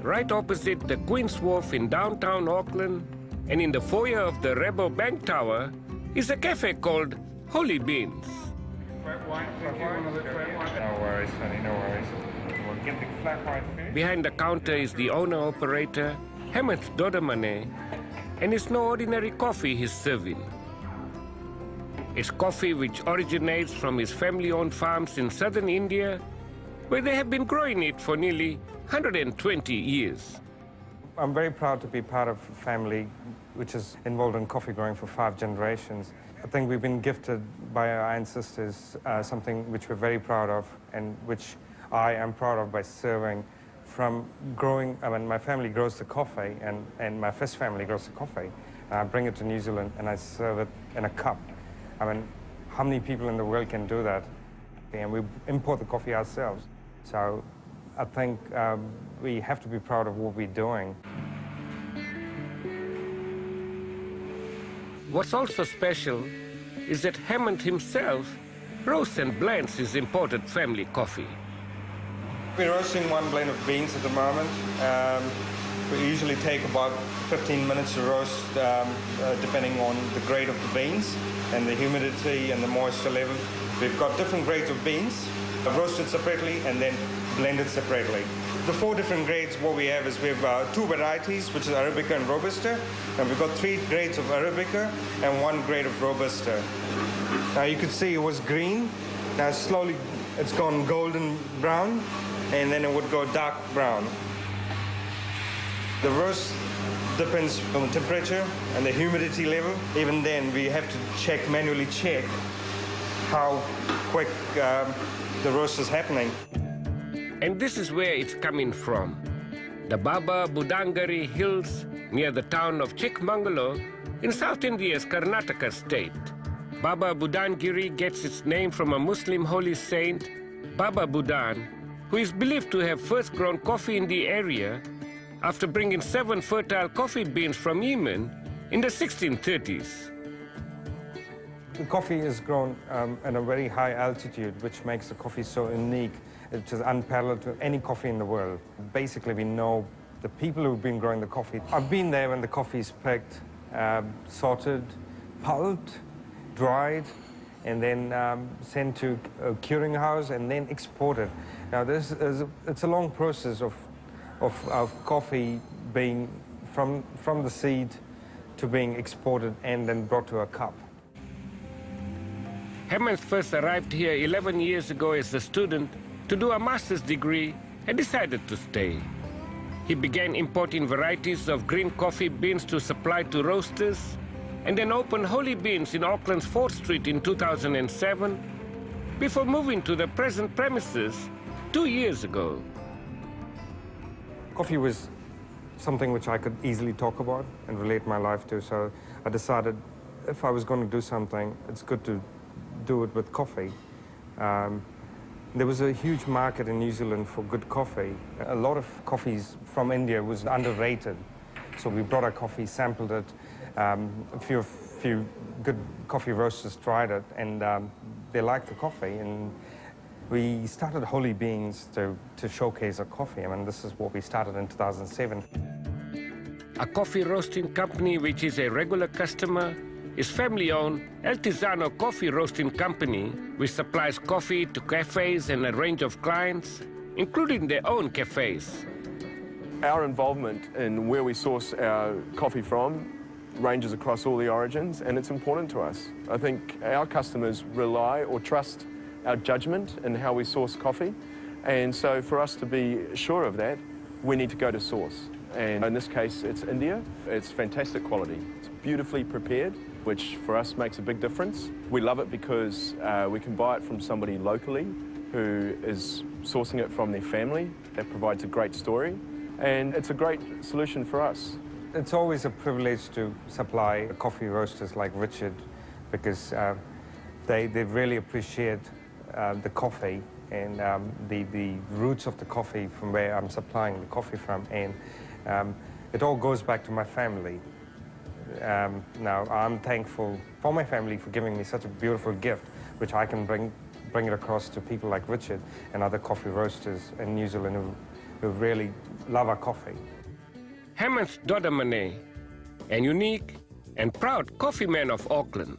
right opposite the Queen's Wharf in downtown Auckland, and in the foyer of the Rebel Bank Tower, is a cafe called Holy Beans. Flat white, no worries, honey, no worries. We'll get the flat white first. Behind the counter is the owner-operator, Hemant Dodamane, and it's no ordinary coffee he's serving. It's coffee which originates from his family-owned farms in southern India, where they have been growing it for nearly 120 years. I'm very proud to be part of a family which is involved in coffee growing for 5 generations. I think we've been gifted by our ancestors something which we're very proud of and which I am proud of by serving. From growing, I mean, my family grows the coffee and my first family grows the coffee. I bring it to New Zealand and I serve it in a cup. I mean, how many people in the world can do that? And we import the coffee ourselves. So I think we have to be proud of what we're doing. What's also special is that Hemant himself roasts and blends his imported family coffee. We're roasting 1 blend of beans at the moment. We usually take about 15 minutes to roast, depending on the grade of the beans and the humidity and the moisture level. We've got different grades of beans, roasted separately and then blended separately. The 4 different grades, what we have is we have 2 varieties, which is Arabica and Robusta, and we've got 3 grades of Arabica and 1 grade of Robusta. Now you could see it was green, now slowly it's gone golden brown, and then it would go dark brown. The roast depends on the temperature and the humidity level. Even then, we have to manually check how quick the roast is happening. And this is where it's coming from. The Baba Budangari Hills near the town of Chikmagalur in South India's Karnataka state. Baba Budangiri gets its name from a Muslim holy saint, Baba Budan, who is believed to have first grown coffee in the area after bringing 7 fertile coffee beans from Yemen in the 1630s. The coffee is grown at a very high altitude, which makes the coffee so unique. It's just unparalleled to any coffee in the world. Basically, we know the people who've been growing the coffee. I've been there when the coffee is picked, sorted, pulped, dried, and then sent to a curing house and then exported. Now, it's a long process of coffee being from the seed to being exported and then brought to a cup. Hemant first arrived here 11 years ago as a student to do a master's degree and decided to stay. He began importing varieties of green coffee beans to supply to roasters and then opened Holy Beans in Auckland's 4th Street in 2007 before moving to the present premises 2 years ago. Coffee was something which I could easily talk about and relate my life to, so I decided if I was going to do something, it's good to do it with coffee. There was a huge market in New Zealand for good coffee. A lot of coffees from India was underrated. So we brought our coffee, sampled it. A few good coffee roasters tried it, and they liked the coffee. And we started Holy Beans to showcase our coffee. I mean, this is what we started in 2007. A coffee roasting company which is a regular customer is family-owned El Tizano Coffee Roasting Company, which supplies coffee to cafes and a range of clients, including their own cafes. Our involvement in where we source our coffee from ranges across all the origins, and it's important to us. I think our customers rely or trust our judgment in how we source coffee, and so for us to be sure of that, we need to go to source. And in this case, it's India. It's fantastic quality. It's beautifully prepared, which for us makes a big difference. We love it because we can buy it from somebody locally who is sourcing it from their family. That provides a great story, and it's a great solution for us. It's always a privilege to supply coffee roasters like Richard because they really appreciate the coffee and the roots of the coffee from where I'm supplying the coffee from, and it all goes back to my family. Now, I'm thankful for my family for giving me such a beautiful gift, which I can bring it across to people like Richard and other coffee roasters in New Zealand who really love our coffee. Hammond Dodamane, an unique and proud coffee man of Auckland.